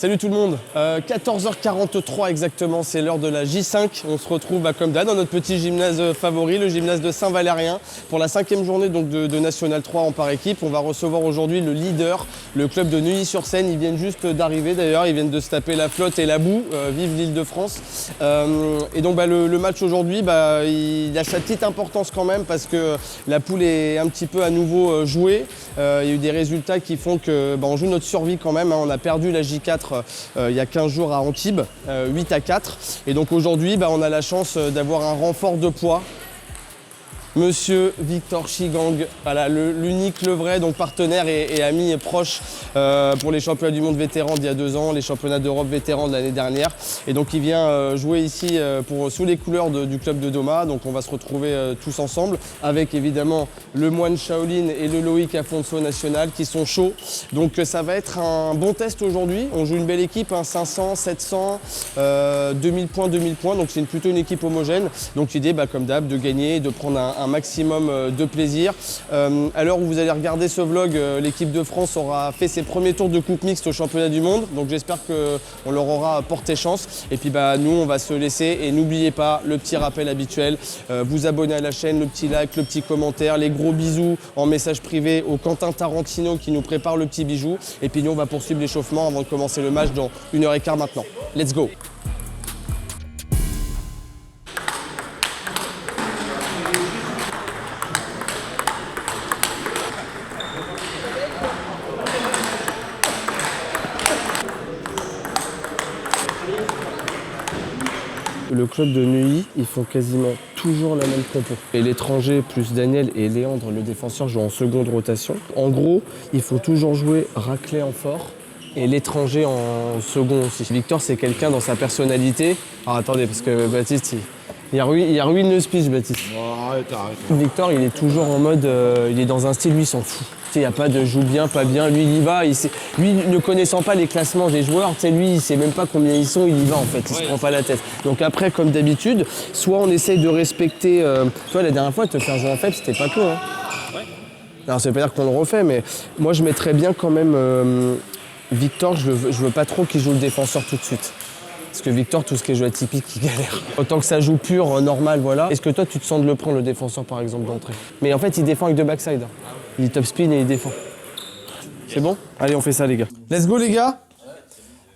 Salut tout le monde, 14h43 exactement, c'est l'heure de la J5. On se retrouve comme d'hab dans notre petit gymnase favori, le gymnase de Saint-Valérien, pour la 5e journée donc, de National 3 en par équipe. On va recevoir aujourd'hui le leader, le club de Neuilly-sur-Seine. Ils viennent juste d'arriver d'ailleurs, ils viennent de se taper la flotte et la boue, vive l'Île-de-France. Et donc le match aujourd'hui, il a sa petite importance quand même parce que la poule est un petit peu à nouveau jouée. Il y a eu des résultats qui font que on joue notre survie quand même. On a perdu la J4 il y a 15 jours à Antibes, 8-4. Et donc aujourd'hui, on a la chance d'avoir un renfort de poids. Monsieur Victor Chigang, voilà, l'unique, le vrai, donc partenaire et ami et proche pour les championnats du monde vétérans d'il y a 2 ans, les championnats d'Europe vétérans de l'année dernière. Et donc il vient jouer ici sous les couleurs du club de Doma. Donc on va se retrouver tous ensemble avec évidemment le moine Shaolin et le Loïc Afonso National qui sont chauds. Donc ça va être un bon test aujourd'hui. On joue une belle équipe, 500, 700, 2000 points, 2000 points. Donc c'est plutôt une équipe homogène. Donc l'idée, comme d'hab, de gagner, de prendre un maximum de plaisir. À l'heure où vous allez regarder ce vlog, l'équipe de France aura fait ses premiers tours de coupe mixte au championnat du monde. Donc j'espère qu'on leur aura porté chance. Et puis nous, on va se laisser. Et n'oubliez pas le petit rappel habituel, vous abonner à la chaîne, le petit like, le petit commentaire, les gros bisous en message privé au Quentin Tarantino qui nous prépare le petit bijou. Et puis nous, on va poursuivre l'échauffement avant de commencer le match dans 1h15 maintenant. Let's go! Le club de Neuilly, ils font quasiment toujours la même compo. Et l'étranger plus Daniel et Léandre, le défenseur, jouent en seconde rotation. En gros, il faut toujours jouer raclé en fort et l'étranger en second aussi. Victor, c'est quelqu'un dans sa personnalité. Alors attendez, parce que Baptiste, il ruine le speech, Baptiste. Oh, arrête. Victor, il est toujours en mode, il est dans un style, lui, il s'en fout. Il n'y a pas de joue bien, pas bien, lui il y va, lui ne connaissant pas les classements des joueurs, lui il sait même pas combien ils sont, il y va en fait, il se prend pas la tête. Donc après, comme d'habitude, soit on essaye de respecter, toi la dernière fois te faire jouer en faible, c'était pas cool. Hein. Ouais. Alors ça veut pas dire qu'on le refait, mais moi je mettrais bien quand même Victor, je veux pas trop qu'il joue le défenseur tout de suite. Parce que Victor, tout ce qui est jeu atypique, il galère. Autant que ça joue pur, normal, voilà. Est-ce que toi, tu te sens de le prendre, le défenseur, par exemple, d'entrée? Mais en fait, il défend avec 2 backside. Il top spin et il défend. C'est bon? Allez, on fait ça, les gars. Let's go, les gars.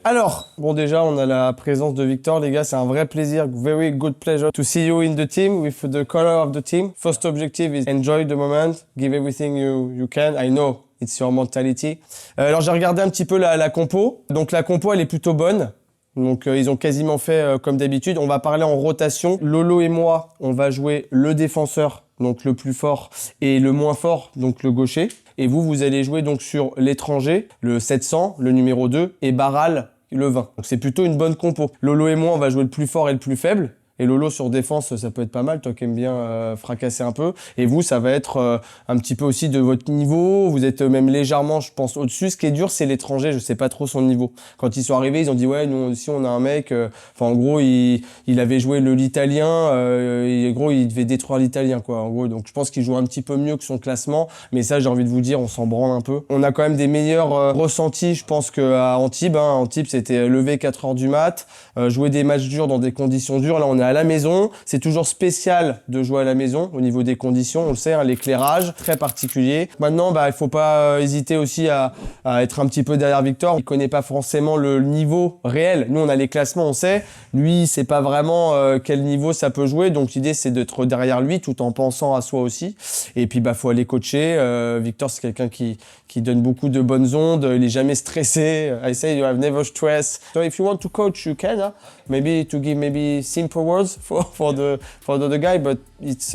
Alors, déjà, on a la présence de Victor, les gars. C'est un vrai plaisir, very good pleasure to see you in the team with the color of the team. First objective is enjoy the moment, give everything you can. I know it's your mentality. Alors, j'ai regardé un petit peu la compo. Donc, la compo, elle est plutôt bonne. Donc ils ont quasiment fait comme d'habitude. On va parler en rotation. Lolo et moi, on va jouer le défenseur, donc le plus fort, et le moins fort, donc le gaucher. Et vous allez jouer donc sur l'étranger, le 700, le numéro 2, et Barral, le 20. Donc c'est plutôt une bonne compo. Lolo et moi, on va jouer le plus fort et le plus faible. Et Lolo sur défense, ça peut être pas mal, toi qui aimes bien fracasser un peu. Et vous, ça va être un petit peu aussi de votre niveau. Vous êtes même légèrement, je pense, au-dessus. Ce qui est dur, c'est l'étranger. Je sais pas trop son niveau. Quand ils sont arrivés, ils ont dit ouais, nous aussi on a un mec. En gros, il avait joué l'italien. En gros, il devait détruire l'italien, quoi. En gros, donc je pense qu'il joue un petit peu mieux que son classement. Mais ça, j'ai envie de vous dire, on s'en branle un peu. On a quand même des meilleurs ressentis, je pense, qu'à Antibes. Antibes, c'était lever 4 heures du mat, jouer des matchs durs dans des conditions dures. Là, on est à la maison, c'est toujours spécial de jouer à la maison au niveau des conditions, on le sait, l'éclairage très particulier. Maintenant, il faut pas hésiter aussi à être un petit peu derrière Victor. Il connaît pas forcément le niveau réel. Nous, on a les classements, on sait. Lui, c'est pas vraiment quel niveau ça peut jouer. Donc l'idée, c'est d'être derrière lui tout en pensant à soi aussi. Et puis, faut aller coacher. Victor, c'est quelqu'un qui donne beaucoup de bonnes ondes. Il est jamais stressé. I say you have never stressed. So if you want to coach, you can. Maybe to give simple words for the guy, but it's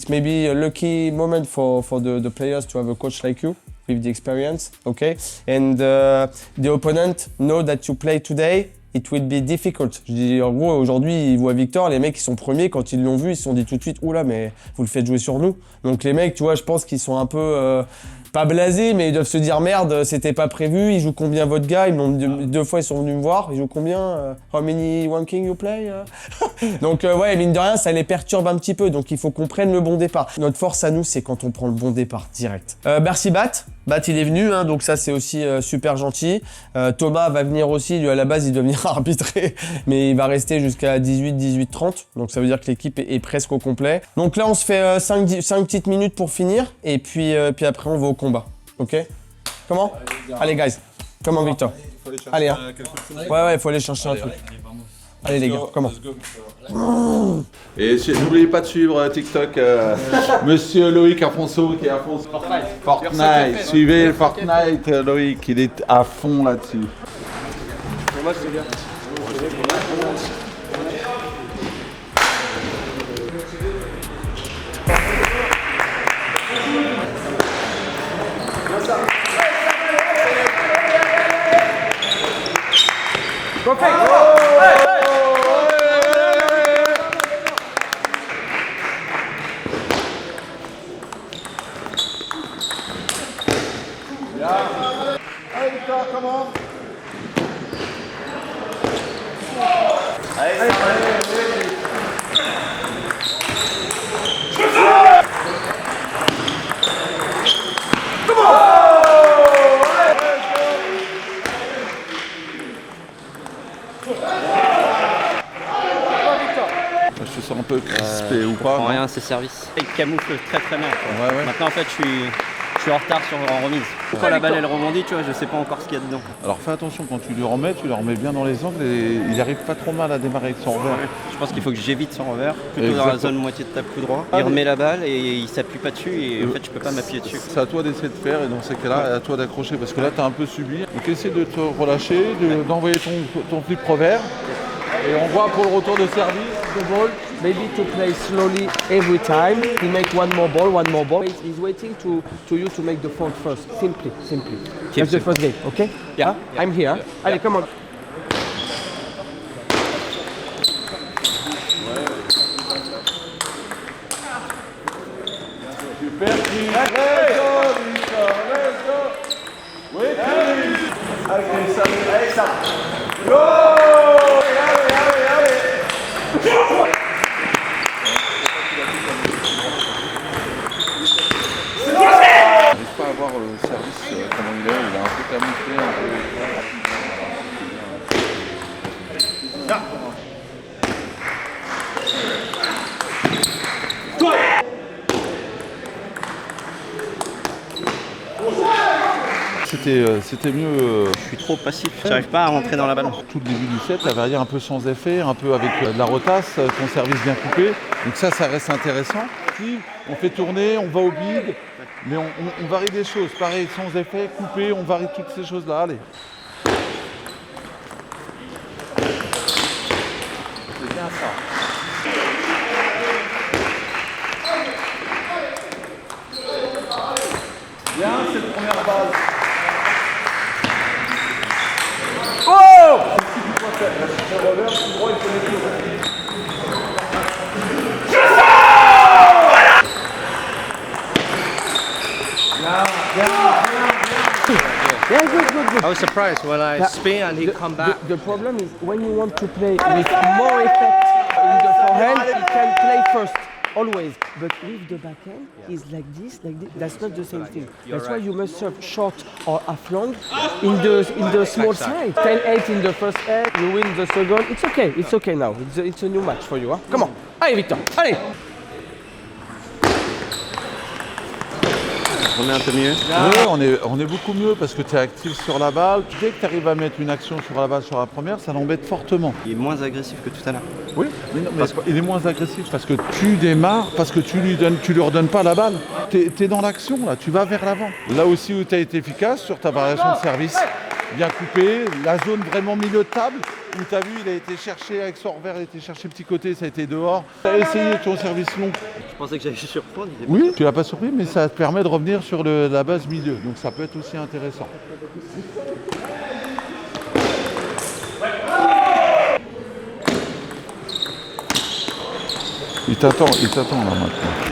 maybe a lucky moment for the players to have a coach like you with the experience, okay? And the opponent know that you play today. It will be difficult. Je dis, en gros, aujourd'hui, ils voient Victor, les mecs qui sont premiers, quand ils l'ont vu, ils se sont dit tout de suite, oula, mais vous le faites jouer sur nous. Donc les mecs, tu vois, je pense qu'ils sont un peu pas blasés, mais ils doivent se dire merde, c'était pas prévu. Il joue combien votre gars? Ils m'ont 2 fois ils sont venus me voir. Il joue combien? How many wanking you play? Donc ouais, mine de rien, ça les perturbe un petit peu. Donc il faut qu'on prenne le bon départ. Notre force à nous, c'est quand on prend le bon départ direct. Bercy Bat. Bat, il est venu, hein, donc ça c'est aussi super gentil. Thomas va venir aussi, lui à la base il doit venir arbitrer, mais il va rester jusqu'à 18-30, donc ça veut dire que l'équipe est presque au complet. Donc là on se fait 5 petites minutes pour finir, et puis après on va au combat, ok? Comment? Allez guys, comment Victor? Allez, hein. Ouais, il faut aller chercher un truc. Allez les gars, comment? Et n'oubliez pas de suivre TikTok Monsieur Loïc Afonso qui est à fond sur Fortnite. Suivez Fortnite, Loïc, il est à fond là-dessus. Allez Victor, comment? Allez. Je te sens un peu crispé ou pas? Rien, c'est service. Il camoufle très bien. Ouais. Maintenant en fait je suis en retard en remise. Quand la balle elle rebondit, tu vois, je sais pas encore ce qu'il y a dedans. Alors fais attention quand tu le remets bien dans les angles et il arrive pas trop mal à démarrer avec son revers. Je pense qu'il faut que j'évite son revers, plutôt Exactement. dans la zone moitié de tape coup droit. Il remet la balle et il s'appuie pas dessus et en fait je peux pas m'appuyer dessus. C'est à toi d'essayer de faire et dans ces cas-là, à toi d'accrocher parce que là tu as un peu subi. Donc essaie de te relâcher, d'envoyer ton flip revers et on voit pour le retour de service. The ball, maybe to play slowly every time. He make one more ball. He's waiting to you to make the fault first. Simply. That's the first game, okay? Yeah. I'm here. Allez, come on. Super team. Let's go. Oui, allez, ça. Go! Allez. J'arrive pas à voir le service comment il est un peu camouflé, un peu... C'était mieux. Je suis trop passif, j'arrive pas à rentrer dans la balle. Tout le début du set, la varière un peu sans effet, un peu avec de la rotasse, ton service bien coupé. Donc ça reste intéressant. Puis, on fait tourner, on va au big, mais on varie des choses. Pareil, sans effet, coupé, on varie toutes ces choses-là. Allez. C'est bien ça. Bien, cette première base. Oh! Yeah, good. I was surprised when I spin and he come back. The problem is when you want to play with more effect in the forehand, you can play first, always. But with the backhand, it's like this. That's not the same thing. That's why you must serve short or half long in the small side. 10-8 in the first head, you win the second. It's okay now. It's a new match for you. Huh? Come on. Allez, Victor. Allez. On est un peu mieux. Oui, on est beaucoup mieux parce que tu es actif sur la balle. Dès que tu arrives à mettre une action sur la balle sur la première, ça l'embête fortement. Il est moins agressif que tout à l'heure. Oui, mais il est moins agressif parce que tu démarres, parce que tu lui redonnes pas la balle. Tu es dans l'action, là, tu vas vers l'avant. Là aussi où tu as été efficace sur ta variation de service, bien coupé, la zone vraiment milieu de table, où tu as vu, il a été cherché avec son revers, il a été cherché petit côté, ça a été dehors. Tu as essayé ton service long. Je pensais que j'allais surprendre. Oui, tu l'as pas surpris, mais ça te permet de revenir sur la base milieu. Donc ça peut être aussi intéressant. Il t'attend là maintenant.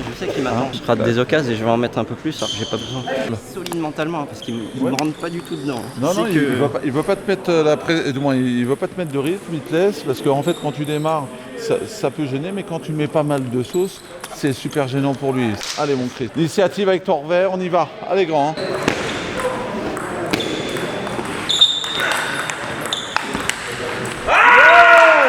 Je sais qu'il m'attend. Je rate des occasions et je vais en mettre un peu plus, alors que j'ai pas besoin. Je suis solide mentalement parce qu'il me rentre pas du tout dedans. Non, il veut pas te mettre du moins, il veut pas te mettre de rythme, il te laisse parce qu'en fait quand tu démarres, ça peut gêner, mais quand tu mets pas mal de sauce, c'est super gênant pour lui. Allez mon Chris, l'initiative avec ton revers, on y va. Allez grand. Hein.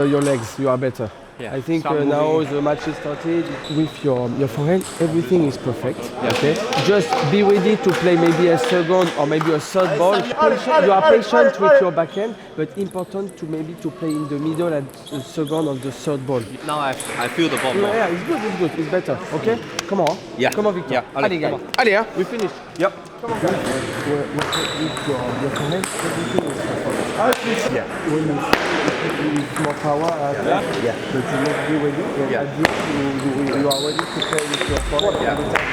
Your legs, you are better. Yeah. I think Start now moving. the match is started with your forehand. Everything is perfect. Okay. Just be ready to play maybe a second or maybe a third ball. You are patient with your backhand, but important to maybe to play in the middle and the second or the third ball. Now I feel the ball more. Yeah, it's good, it's better. Okay. Come on. Yeah. Come on, Victor. Yeah. Allez, guys. Allez, hein. We finish. Yep. Come on, guys. With your forehand, everything is perfect. Yeah. When you with more power, Yeah. but you must be ready. And Yeah. at the end, you are ready to play with your forehand. Yeah. every time.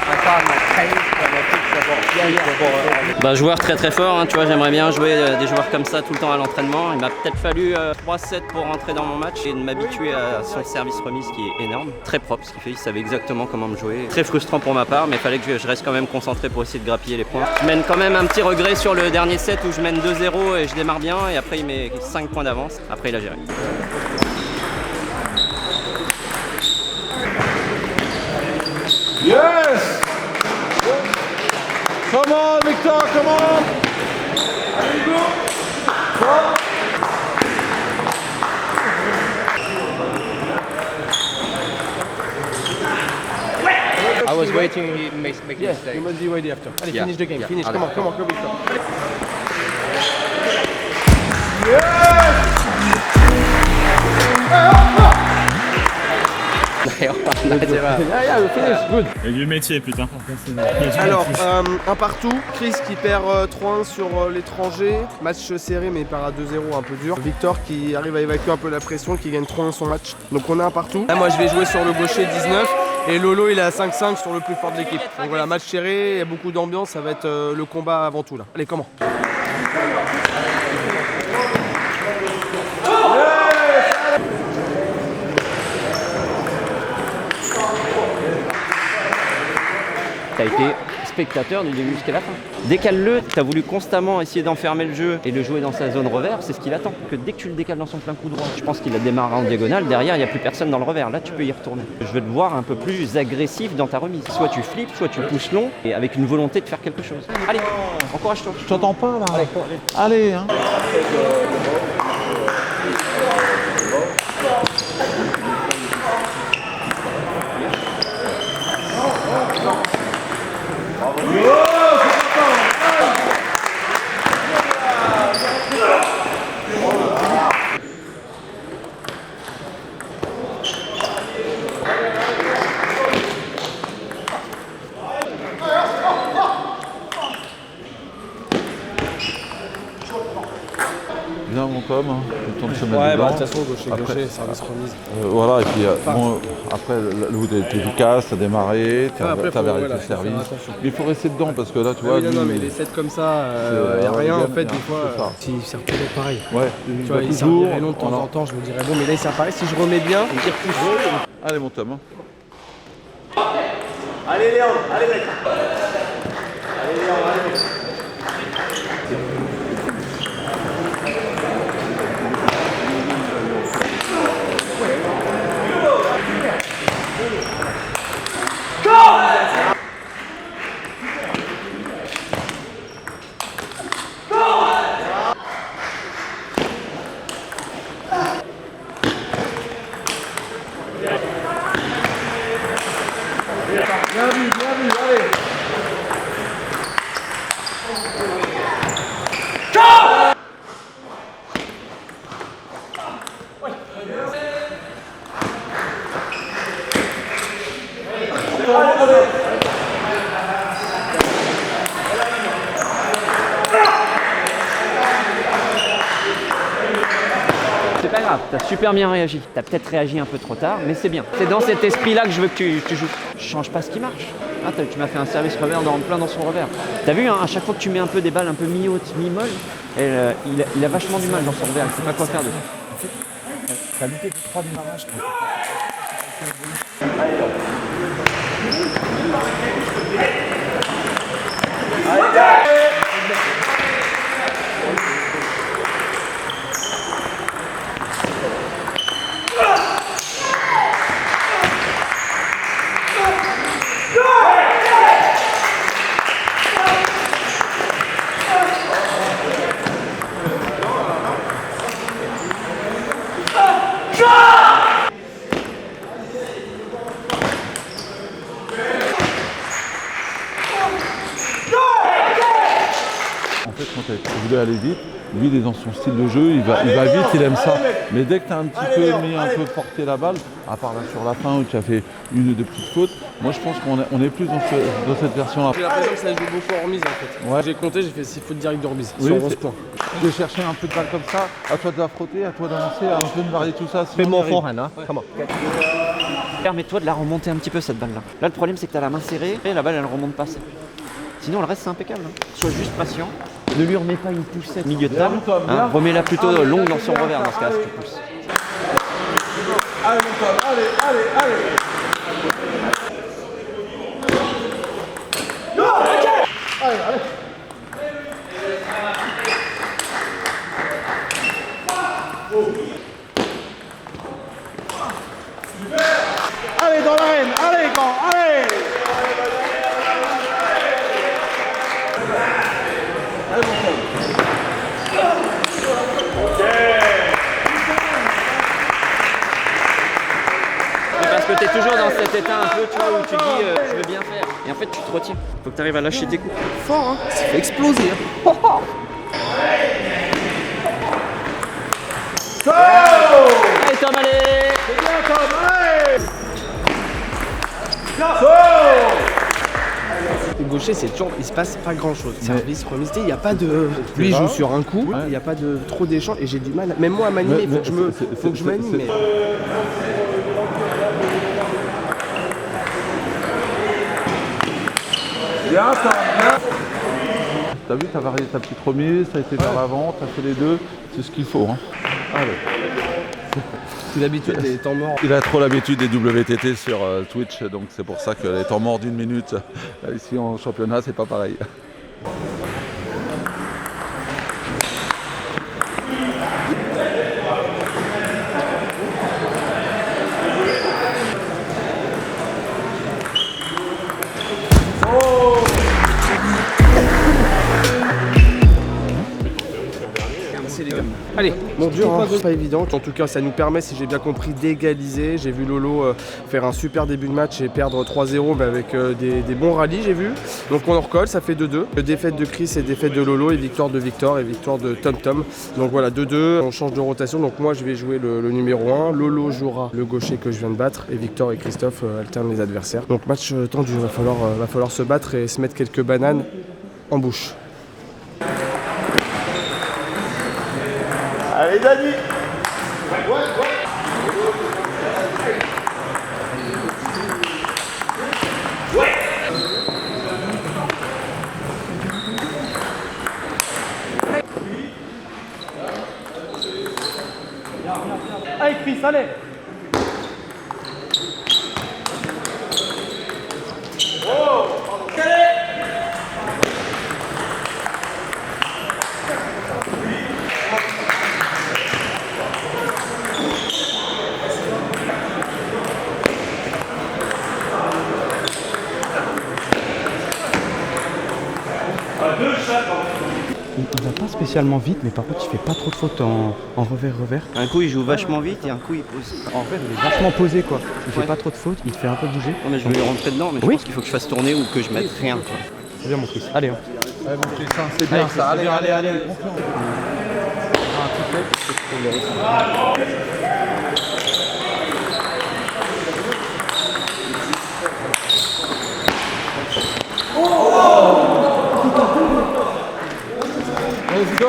I find my pace when I kick the ball. The ball. Bah, joueur très très fort, hein, tu vois, j'aimerais bien jouer des joueurs comme ça tout le temps à l'entraînement. Il m'a peut-être fallu 3 sets pour rentrer dans mon match et de m'habituer à son service remise qui est énorme. Très propre, ce qui fait qu'il savait exactement comment me jouer. Très frustrant pour ma part, mais il fallait que je reste quand même concentré pour essayer de grappiller les points. Je mène quand même un petit regret sur le dernier set où je mène 2-0 et je démarre bien et après il met 5 points d'avance. Après il a géré. Yes! Come on, Victor, come on! I was waiting. He makes a Yes, mistake. you must be ready after. Allez, Yeah. finish the game. Yeah. Finish. Allez, Come on, go, Victor. Yeah, we finish. Good. Et du métier, putain. Alors, un partout. Chris qui perd 3-1 sur l'étranger. Match serré, mais il part à 2-0, un peu dur. Victor qui arrive à évacuer un peu la pression, qui gagne 3-1 son match. Donc on a un partout. Là, moi, je vais jouer sur le gaucher 19. Et Lolo, il est à 5-5 sur le plus fort de l'équipe. Donc voilà, match serré, il y a beaucoup d'ambiance. Ça va être le combat avant tout, là. Allez, comment? T'as été spectateur du début jusqu'à la fin. Décale-le, t'as voulu constamment essayer d'enfermer le jeu et le jouer dans sa zone revers, c'est ce qu'il attend. Que dès que tu le décales dans son plein coup droit, je pense qu'il a démarré en diagonale, derrière il n'y a plus personne dans le revers, là tu peux y retourner. Je veux te voir un peu plus agressif dans ta remise. Soit tu flippes, soit tu pousses long et avec une volonté de faire quelque chose. Allez, encourage-toi. Je t'entends pas là. Allez, hein. Bien mon com, hein. Le temps de se mettre Ouais, dedans. bah de toute façon, gaucher, Après, gaucher, service remise. Voilà, et puis bon, après, là où t'es efficace, t'as démarré, Ah, après, t'as faut- arrêté voilà, le faut service. faire attention. Mais il faut rester dedans parce que là, tu Ah vois, oui, non, lui, non, mais les sets comme ça, il n'y a rien en fait, des fois. c'est ça. S'il sert toujours pareil. Ouais, Tu vois, il servirait long de temps en temps, je me dirais bon, mais là il sert pareil. Si je remets bien, il tire plus. Allez mon Tom. Hein. Bien vu, allez. C'est pas grave, t'as super bien réagi. T'as peut-être réagi un peu trop tard, mais c'est bien. C'est dans cet esprit-là que je veux que tu joues. Je change pas ce qui marche. Ah, tu m'as fait un service revers plein dans son revers. T'as vu, hein, à chaque fois que tu mets un peu des balles un peu mi-hautes, mi-molles, il a vachement du mal dans son revers. Il sait pas quoi faire de T'as lutté 3 démarrages. tête. Il voulait aller vite. Lui, il est dans son style de jeu, il va vite, il aime ça. Mais dès que tu as un petit peu mis un peu porté la balle, à part là sur la fin où tu as fait une ou deux petites fautes, moi je pense qu'on est plus dans cette version-là. J'ai l'impression que ça joue beaucoup en remise en fait. Ouais. J'ai compté, j'ai fait 6 fautes directes de remise, Oui, sur 11 points. De chercher un peu de balle comme ça, à toi de la frotter, à toi d'avancer, à un peu de varier tout ça. Fais mon forehand, hein. Come on. Permets-toi de la remonter un petit peu cette balle-là. Là, le problème, c'est que tu as la main serrée et la balle, elle ne remonte pas assez. Sinon, le reste, c'est impeccable. Hein. Sois juste patient. Ne lui remets pas une poussette milieu de table. Hein. Remets-la plutôt longue dans son revers dans ce cas-là, si tu pousses. Allez, mon Tom, allez. Allez dans l'arène, allez grand, allez. Allez mon Tom. Parce que tu es toujours dans cet état un peu, tu vois, où tu dis je veux bien faire. Et en fait, tu te retiens. Faut que tu arrives à lâcher tes coups. Fort, hein. Ça fait exploser. Hein. Allez, Tom, allez! C'est bien Tom, allez. Les gauchers, c'est toujours, il se passe pas grand chose. Service, remise, il n'y a pas de. Lui, il joue sur un coup, il n'y a pas de trop d'échanges et j'ai du mal, même moi à m'animer, il faut que je m'anime. Mais... Bien Tom, bien. T'as vu, t'as varié ta petite remise, t'as été vers l'avant, t'as fait les deux, c'est ce qu'il faut. Hein. Allez. C'est l'habitude des temps morts. Il a trop l'habitude des WTT sur Twitch, donc c'est pour ça que les temps morts d'une minute, ici en championnat, c'est pas pareil. Allez, mon dur, hein, pas évident. En tout cas, ça nous permet, si j'ai bien compris, d'égaliser. J'ai vu Lolo faire un super début de match et perdre 3-0 mais avec des bons rallyes, j'ai vu. Donc on en recolle, ça fait 2-2. Défaite de Chris et défaite de Lolo et victoire de Victor et victoire de Tom Tom. Donc voilà, 2-2. On change de rotation. Donc moi, je vais jouer le numéro 1. Lolo jouera le gaucher que je viens de battre et Victor et Christophe alternent les adversaires. Donc match tendu, va falloir se battre et se mettre quelques bananes en bouche. Allez Dani. Allez Chris, allez. Il va pas spécialement vite, mais par contre il fait pas trop de fautes en revers. Un coup, il joue vachement vite et un coup, il pose. En fait, il est vachement posé quoi. Il fait pas trop de fautes, il te fait un peu bouger. Non, mais je vais lui rentrer dedans, mais je pense qu'il faut que je fasse tourner ou que je mette rien. Quoi. C'est bien mon fils. Allez. Hein. Allez mon fils, c'est bien ça. Allez. Confiance. Let's go.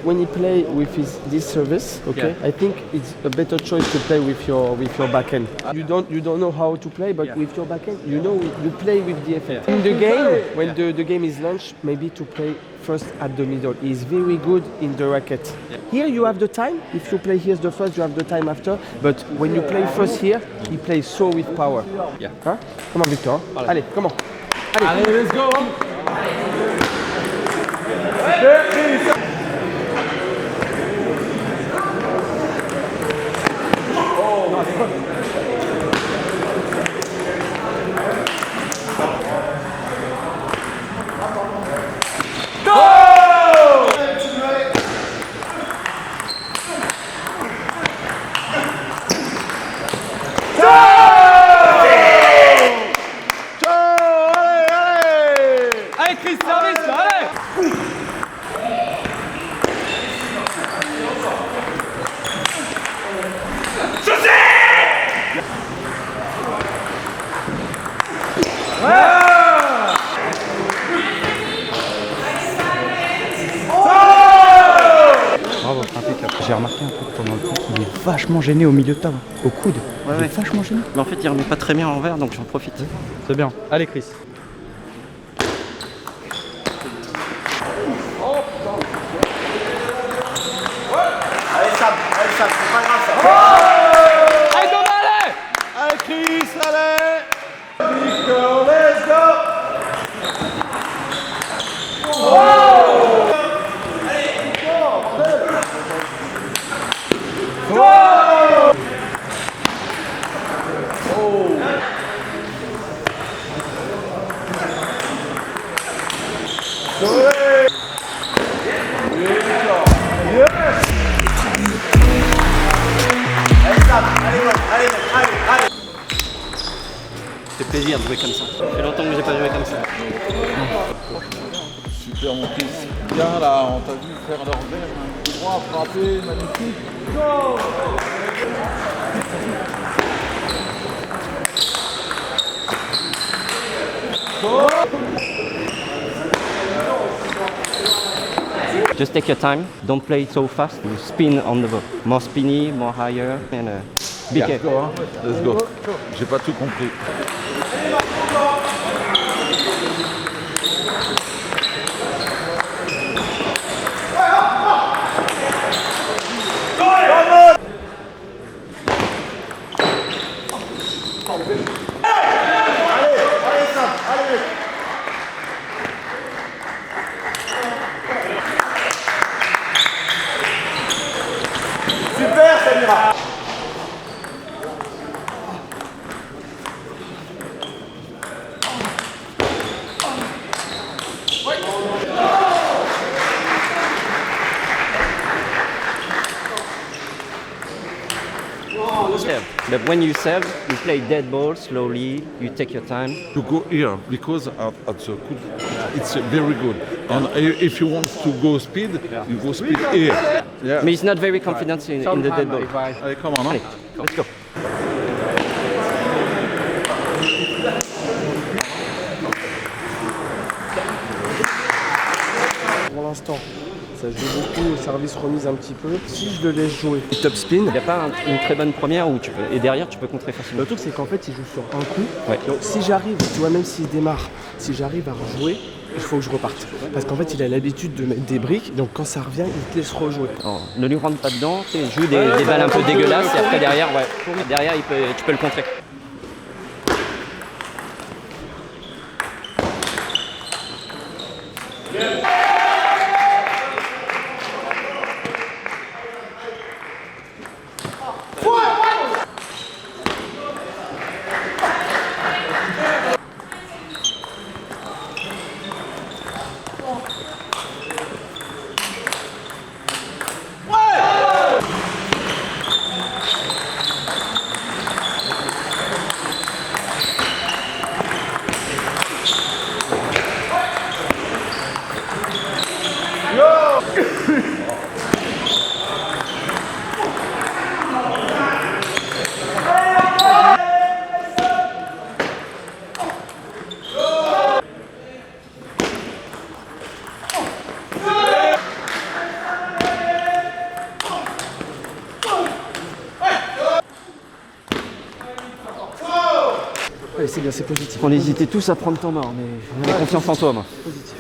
When he play with this service, okay, I think it's a better choice to play with your backhand. You don't know how to play, but with your backhand, you know you play with the effect. In the game, when the game is launched, maybe to play first at the middle. He's very good in the racket. Here you have the time. If you play here the first, you have the time after. But when you play first here, he plays so with power. Yeah. Huh? Come on, Victor. Allez, come on. Allez, let's go. il est vachement gêné au milieu de table, au coude. Ouais, Il est ouais. vachement gêné. Mais en fait, il remet pas très bien en l'envers, donc j'en profite. C'est bien. Allez, Chris. Allez Chris, allez Nico, let's go. C'est plaisir de jouer comme ça. Ça fait longtemps que j'ai pas joué comme ça. Super mon fils. Bien là, on t'a vu faire l'envers. Droit, frapper, magnifique. Go. Just take your time. Don't play so fast. You spin on the ball. More spinny, more higher, and be Yeah, careful. go, hein. Let's go. J'ai pas tout compris. Serve. But when you serve, you play dead ball slowly. You take your time. To go here because at the coup, it's very good. And if you want to go speed, you go speed here. Yeah. But he's not very confident in the dead ball. Allez, come on. Hein. Allez, let's go. Pour l'instant, ça se joue beaucoup au service remise un petit peu. Si je le laisse jouer top spin, Il n'y a pas une très bonne première où tu peux. Et derrière, tu peux contrer facilement. le truc c'est qu'en fait il joue sur un coup. Ouais. Donc si j'arrive, tu vois, même s'il démarre, si j'arrive à rejouer, il faut que je reparte. Parce qu'en fait il a l'habitude de mettre des briques, donc quand ça revient, il te laisse rejouer. Oh, ne lui rentre pas dedans, tu sais, joue des balles un peu dégueulasses et après derrière, derrière tu peux le contrer. Allez, c'est bien, c'est positif. On hésitait tous à prendre ton mort, mais j'ai confiance en toi, moi. Positif.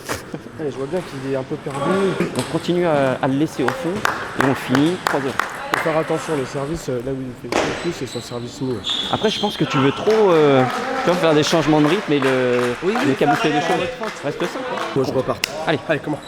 Allez, je vois bien qu'il est un peu perdu. On continue à le laisser au fond et on finit 3 heures. Il faut faire attention, le service, là où il fait le plus, c'est son service mou. Après, je pense que tu veux trop tu vois, faire des changements de rythme et le camoufler des choses. Reste simple. Hein. Moi, je repars. Allez. Allez, comment?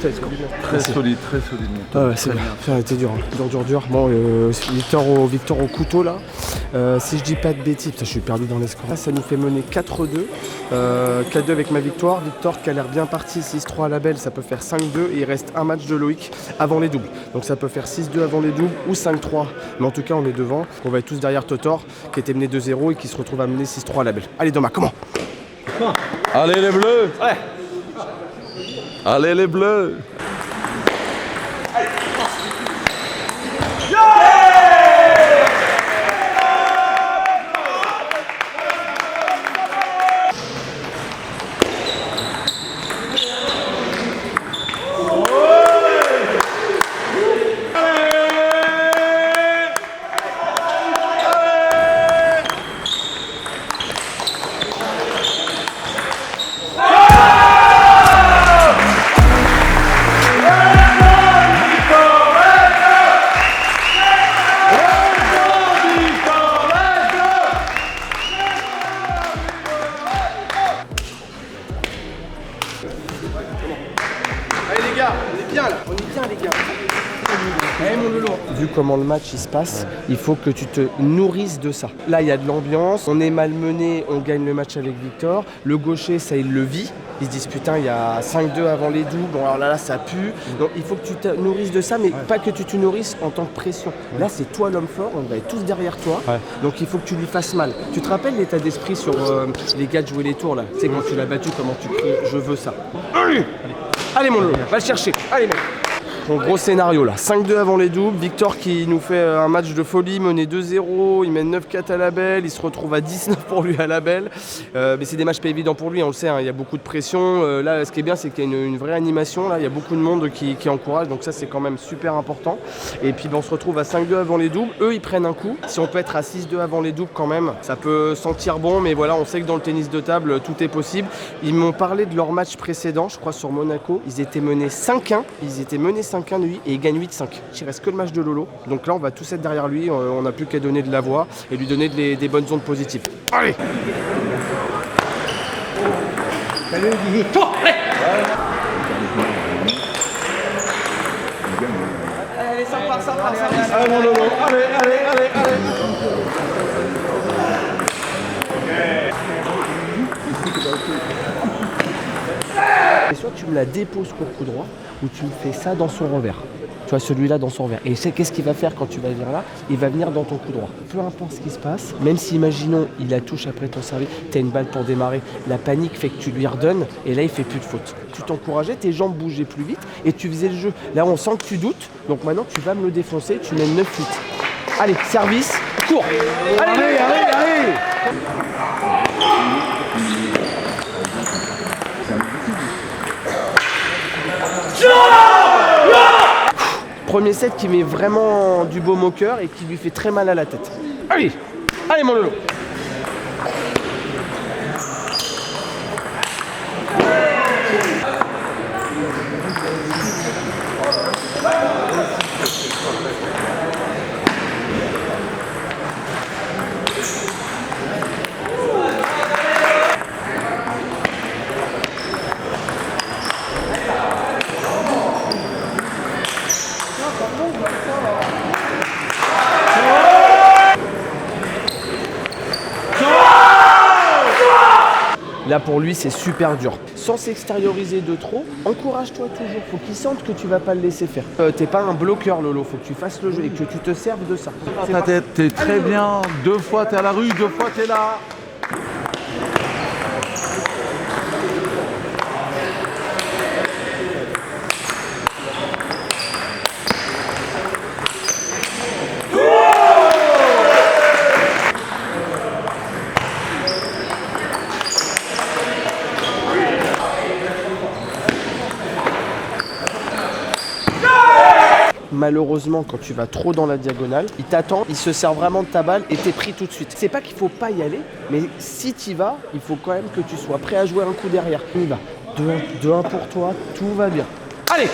Ça, c'est cool. Très solide, mon Ah ouais, c'est bien. Ça a été dur. Dur. Bon, Victor au couteau là. Si je dis pas de bêtises, putain, je suis perdu dans les scores. Là, ça nous fait mener 4-2. 4-2 avec ma victoire. Victor qui a l'air bien parti, 6-3 à la belle, ça peut faire 5-2. Et il reste un match de Loïc avant les doubles. Donc ça peut faire 6-2 avant les doubles ou 5-3. Mais en tout cas, on est devant. On va être tous derrière Totor qui était mené 2-0 et qui se retrouve à mener 6-3 à la belle. Allez, Thomas, comment? Allez les bleus. Ouais. Allez les bleus. Allez les gars, on est bien là, les gars. Allez mon Lolo. Vu comment le match il se passe, il faut que tu te nourrisses de ça. Là il y a de l'ambiance, on est malmené, on gagne le match avec Victor. Le gaucher ça il le vit. Ils se disent putain il y a 5-2 avant les doubles, bon alors là ça pue. Donc il faut que tu te nourrisses de ça, mais pas que tu te nourrisses en tant que pression. Là c'est toi l'homme fort, on va être tous derrière toi. Donc il faut que tu lui fasses mal. Tu te rappelles l'état d'esprit sur les gars de jouer les tours là? Tu sais quand tu l'as battu, comment tu cries je veux ça. Allez mon Lolo, va le chercher. Allez mec. Bon, gros scénario là, 5-2 avant les doubles, Victor qui nous fait un match de folie, mené 2-0, il mène 9-4 à la belle, il se retrouve à 19 pour lui à la belle, mais c'est des matchs pas évidents pour lui, on le sait, hein, il y a beaucoup de pression, là ce qui est bien c'est qu'il y a une vraie animation, là il y a beaucoup de monde qui encourage, donc ça c'est quand même super important, et puis on se retrouve à 5-2 avant les doubles, eux ils prennent un coup, si on peut être à 6-2 avant les doubles quand même, ça peut sentir bon, mais voilà on sait que dans le tennis de table tout est possible, ils m'ont parlé de leur match précédent, je crois sur Monaco, ils étaient menés 5-1, lui et il gagne 8-5. Il reste que le match de Lolo. Donc là, on va tous être derrière lui. On n'a plus qu'à donner de la voix et lui donner des bonnes ondes positives. Allez! Salut, Guigui! Allez, ça part. Allez, mon Lolo! Allez! Et soit tu me la déposes pour coup droit, ou tu me fais ça dans son revers. Tu vois, celui-là dans son revers. Et c'est qu'est-ce qu'il va faire quand tu vas venir là? Il va venir dans ton coup droit. Peu importe ce qui se passe, même si, imaginons, il la touche après ton service, tu as une balle pour démarrer, la panique fait que tu lui redonnes, et là, il fait plus de faute. Tu t'encourageais, tes jambes bougeaient plus vite, et tu faisais le jeu. Là, on sent que tu doutes, donc maintenant, tu vas me le défoncer, tu mènes 9-8. Allez, service, cours. Allez. Premier set qui met vraiment du baume au cœur et qui lui fait très mal à la tête. Allez mon Lolo. Là pour lui c'est super dur. Sans s'extérioriser de trop, encourage-toi toujours. Faut qu'il sente que tu vas pas le laisser faire. T'es pas un bloqueur Lolo, faut que tu fasses le jeu et que tu te serves de ça. Ta tête, t'es très bien. 2 fois t'es à la rue, 2 fois t'es là. Malheureusement, quand tu vas trop dans la diagonale, il t'attend, il se sert vraiment de ta balle et t'es pris tout de suite. C'est pas qu'il faut pas y aller, mais si t'y vas, il faut quand même que tu sois prêt à jouer un coup derrière. On y va. 2-1 pour toi, tout va bien. Allez!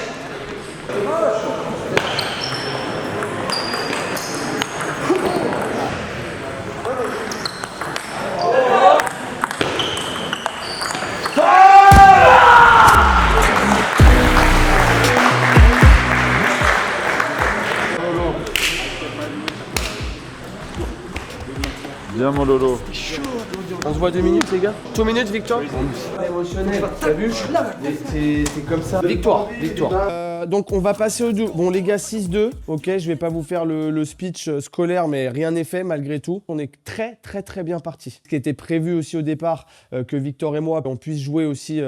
Bien mon Lolo. On se voit 2 minutes les gars. 2 minutes Victor. Émotionnel, t'as vu? C'est comme ça. Victoire. Donc on va passer au double. Bon les gars 6-2, ok, je vais pas vous faire le speech scolaire mais rien n'est fait malgré tout. On est très bien parti. Ce qui était prévu aussi au départ, que Victor et moi on puisse jouer aussi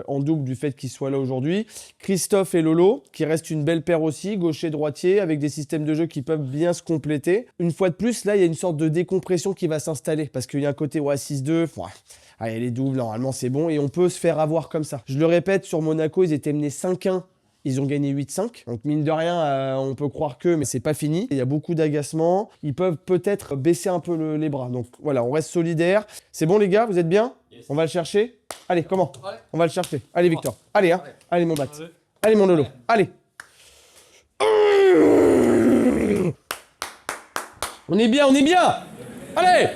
en double du fait qu'il soit là aujourd'hui. Christophe et Lolo, qui reste une belle paire aussi, gaucher-droitier, avec des systèmes de jeu qui peuvent bien se compléter. Une fois de plus, là il y a une sorte de décompression qui va s'installer parce qu'il y a un côté 6-2, allez les doubles normalement c'est bon et on peut se faire avoir comme ça. Je le répète, sur Monaco ils étaient menés 5-1. Ils ont gagné 8-5. Donc mine de rien, on peut croire que, mais c'est pas fini. Il y a beaucoup d'agacement. Ils peuvent peut-être baisser un peu les bras. Donc voilà, on reste solidaire. C'est bon les gars, vous êtes bien? On va le chercher. Allez, comment? On va le chercher. Allez Victor. Allez, hein. Allez mon bat. Allez mon Lolo. Allez. On est bien. Allez.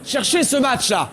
Cherchez ce match là.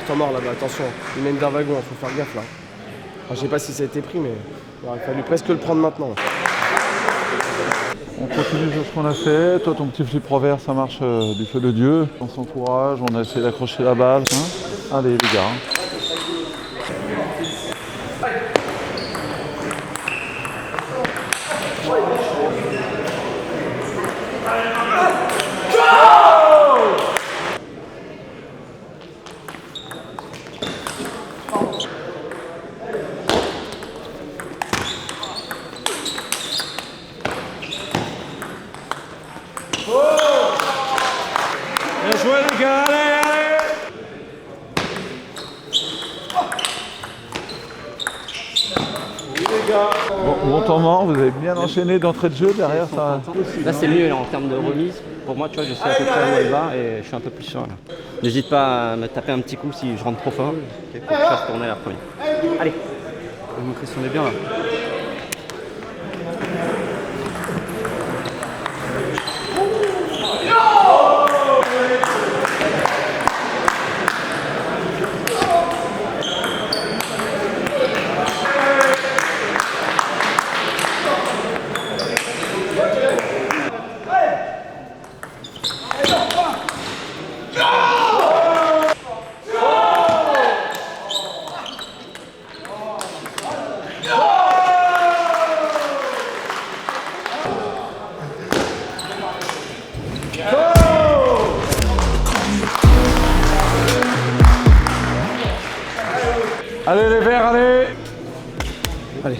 Temps mort là-bas, attention, il mène d'un wagon, faut faire gaffe là. Enfin, je sais pas si ça a été pris, mais il aurait fallu presque le prendre maintenant. On continue sur ce qu'on a fait. Toi, ton petit flip revers, ça marche du feu de Dieu. On s'encourage, on a essayé d'accrocher la balle. Hein. Allez les gars. Bon temps mort, vous avez bien enchaîné d'entrée de jeu derrière ça. Là c'est mieux là, en termes de remise. Pour moi tu vois je sais à peu près où elle va et je suis un peu plus sûr là. N'hésite pas à me taper un petit coup si je rentre trop fort. Okay, pour que je fasse tourner la première. Allez, vous me pressionnez bien là. Allez les verts, allez. Allez.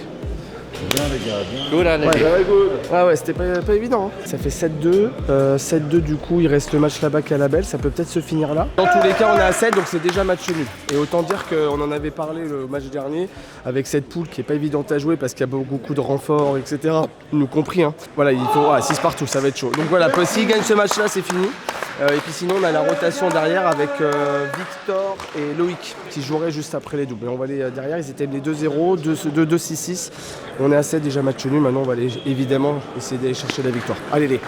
Bien les gars, bien. Good, allez. Very good. Ouais, c'était pas évident. Hein. Ça fait 7-2. 7-2, du coup, il reste le match là-bas qui est à la belle. Ça peut peut-être se finir là. Dans tous les cas, on est à 7, donc c'est déjà match nul. Et autant dire qu'on en avait parlé le match dernier, avec cette poule qui est pas évidente à jouer parce qu'il y a beaucoup de renforts, etc. Nous compris. Hein. Voilà, il faut 6 partout, ça va être chaud. Donc voilà, s'il gagne ce match-là, c'est fini. Et puis sinon, on a la rotation derrière avec Victor et Loïc qui joueraient juste après les doubles. Et on va aller derrière, ils étaient les 2-0, 2-6-6. On est à 7 déjà match nul, maintenant on va aller évidemment essayer d'aller chercher la victoire. Allez les.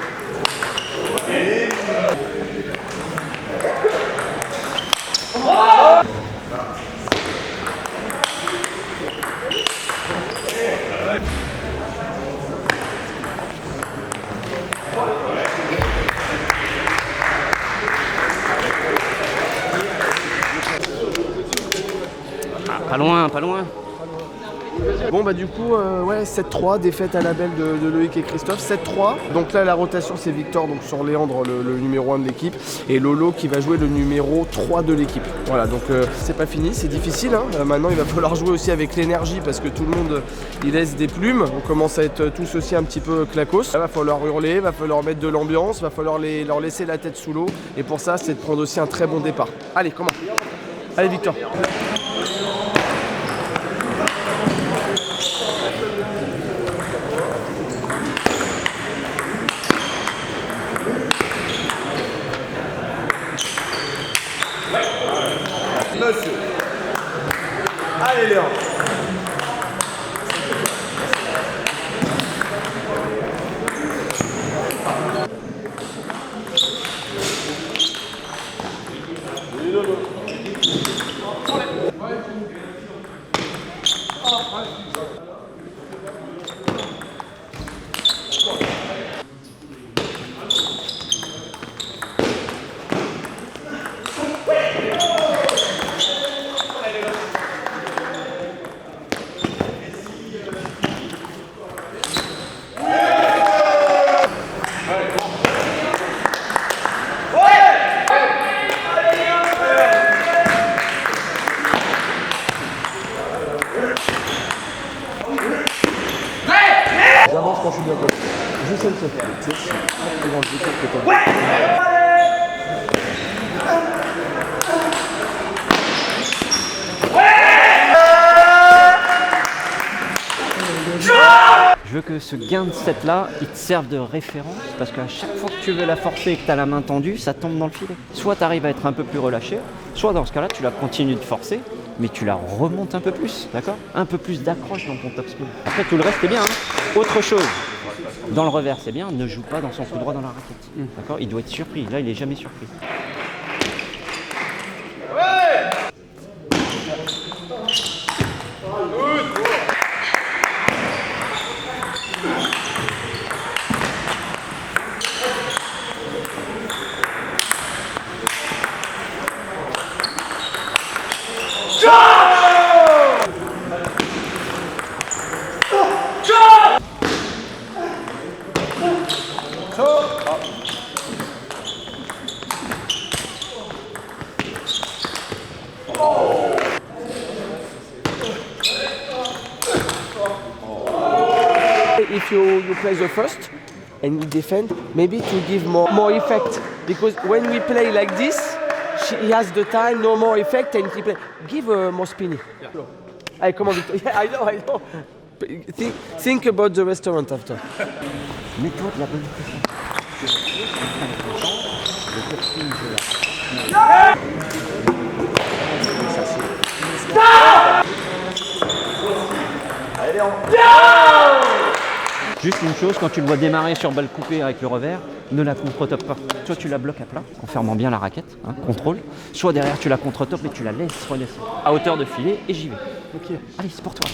Pas loin, pas loin. Bon bah du coup 7-3, défaite à la belle de Loïc et Christophe, 7-3. Donc là la rotation c'est Victor donc sur Léandre le numéro 1 de l'équipe et Lolo qui va jouer le numéro 3 de l'équipe. Voilà donc c'est pas fini, c'est difficile hein. Maintenant il va falloir jouer aussi avec l'énergie parce que tout le monde il laisse des plumes. On commence à être tous aussi un petit peu clacos. Là, va falloir hurler, va falloir mettre de l'ambiance, va falloir leur laisser la tête sous l'eau et pour ça c'est de prendre aussi un très bon départ. Allez comment? Allez Victor. Monsieur. Allez Léon. J'avance quand je suis bien coach. Je sais le faire. Tu sais, c'est dans le jeu que Je veux que ce gain de set là, il te serve de référence parce qu'à chaque fois que tu veux la forcer et que tu as la main tendue, ça tombe dans le filet. Soit tu arrives à être un peu plus relâché, soit dans ce cas-là, tu la continues de forcer, mais tu la remontes un peu plus, d'accord? Un peu plus d'accroche dans ton topspin. Après, tout le reste est bien. Hein. Autre chose, dans le revers, c'est bien, ne joue pas dans son coup droit dans la raquette. D'accord? Il doit être surpris. Là, il est jamais surpris. If you play the first and we defend, maybe to give more effect because when we play like this, he has the time, no more effect and he play. Give more spinning. Yeah. Allez, come on, Victor. Yeah, I know. Think about the restaurant after. Mets-toi de la bonne pression. Juste une chose, quand tu le vois démarrer sur balle coupée avec le revers, ne la contre-top pas. Soit tu la bloques à plat, en fermant bien la raquette, hein, contrôle. Soit derrière tu la contre-top et tu la laisses redescendre à hauteur de filet et j'y vais. Ok. Allez, c'est pour toi.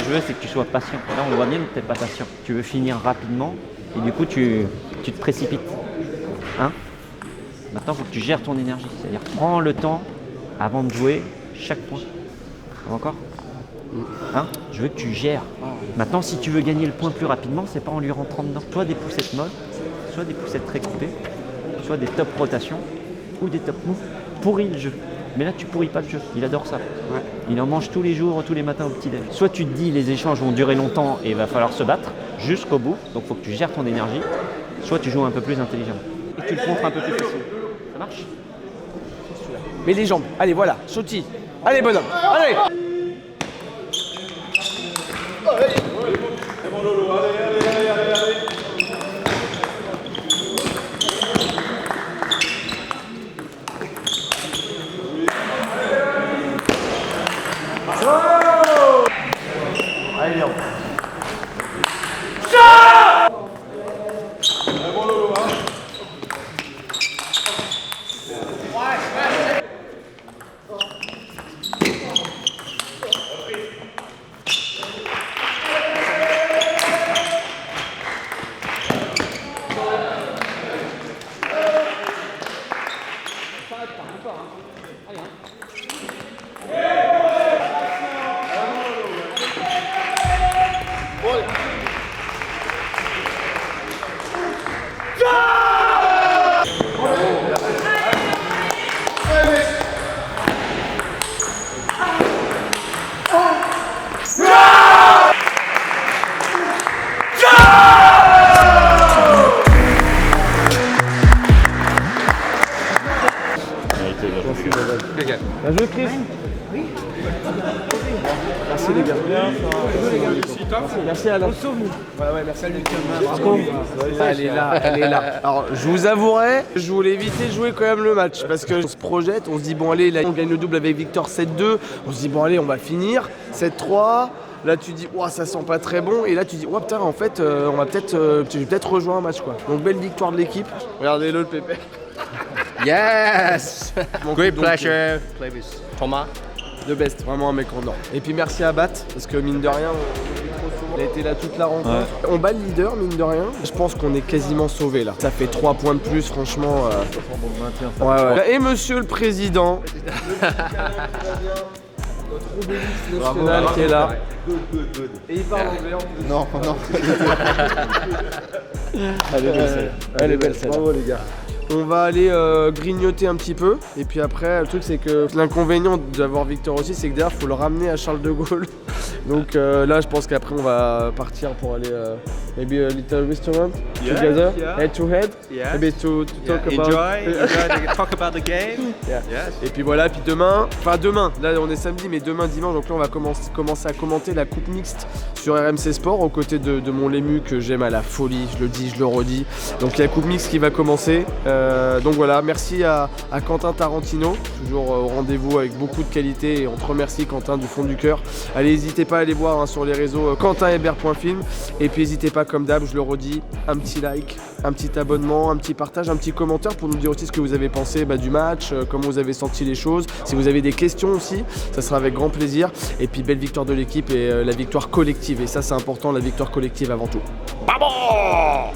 je veux, c'est que tu sois patient. Là, on voit bien que tu n'es pas patient. Tu veux finir rapidement et du coup, tu te précipites. Hein? Maintenant, il faut que tu gères ton énergie. C'est-à-dire, prends le temps avant de jouer chaque point. Encore? Hein? Je veux que tu gères. Maintenant, si tu veux gagner le point plus rapidement, c'est pas en lui rentrant dedans. Soit des poussettes molles, soit des poussettes très coupées, soit des top rotations ou des top moves. Pourris le jeu. Mais là, tu pourris pas le jeu. Il adore ça. Ouais. Il en mange tous les jours, tous les matins au petit-déj. Soit tu te dis les échanges vont durer longtemps et il va falloir se battre jusqu'au bout. Donc, il faut que tu gères ton énergie. Soit tu joues un peu plus intelligemment. Et tu le contres un peu plus facile. Ça marche? Mets les jambes. Allez, voilà. Sautis. Allez, bonhomme. Allez. Bien joué, Chris. Merci les gars. Merci Alain. Ouais, merci à elle est là, elle est là. Alors, je vous avouerai, je voulais éviter de jouer quand même le match parce que on se projette, on se dit bon allez, là on gagne le double avec Victor 7-2. On se dit bon allez, on va finir 7-3. Là tu dis ouah ça sent pas très bon et là tu dis ouah putain en fait on va peut-être je vais peut-être rejoindre un match quoi. Donc belle victoire de l'équipe. Regardez-le le pépé. Yes! Great pleasure. Play with Thomas. The best, vraiment un mec en or. Et puis merci à Bat, parce que mine de rien, on a été là toute la rencontre. Ouais. On bat le leader, mine de rien. Je pense qu'on est quasiment sauvé là. Ça fait 3 points de plus, franchement. Ouais. Et monsieur le président, notre obélisque national qui est là. Good. Et il parle anglais en plus. Non. Elle est belle celle-là. Bravo les gars. On va aller grignoter un petit peu et puis après le truc c'est que l'inconvénient d'avoir Victor aussi c'est que derrière il faut le ramener à Charles de Gaulle. Donc là je pense qu'après on va partir pour aller maybe a little restaurant together, head to head, maybe to talk about talk about the game. Yes. Et puis voilà, puis demain, là on est samedi mais demain dimanche donc là on va commencer à commenter la coupe mixte sur RMC Sport aux côtés de mon Lému que j'aime à la folie, je le dis, je le redis. Donc il y a la coupe mixte qui va commencer. Donc voilà, merci à Quentin Tarantino, toujours au rendez-vous avec beaucoup de qualité et on te remercie Quentin du fond du cœur. Allez, n'hésitez pas à aller voir sur les réseaux quentinhebert.film et puis n'hésitez pas comme d'hab, je le redis, un petit like, un petit abonnement, un petit partage, un petit commentaire pour nous dire aussi ce que vous avez pensé du match, comment vous avez senti les choses, si vous avez des questions aussi, ça sera avec grand plaisir. Et puis belle victoire de l'équipe et la victoire collective et ça c'est important, la victoire collective avant tout. Vamos!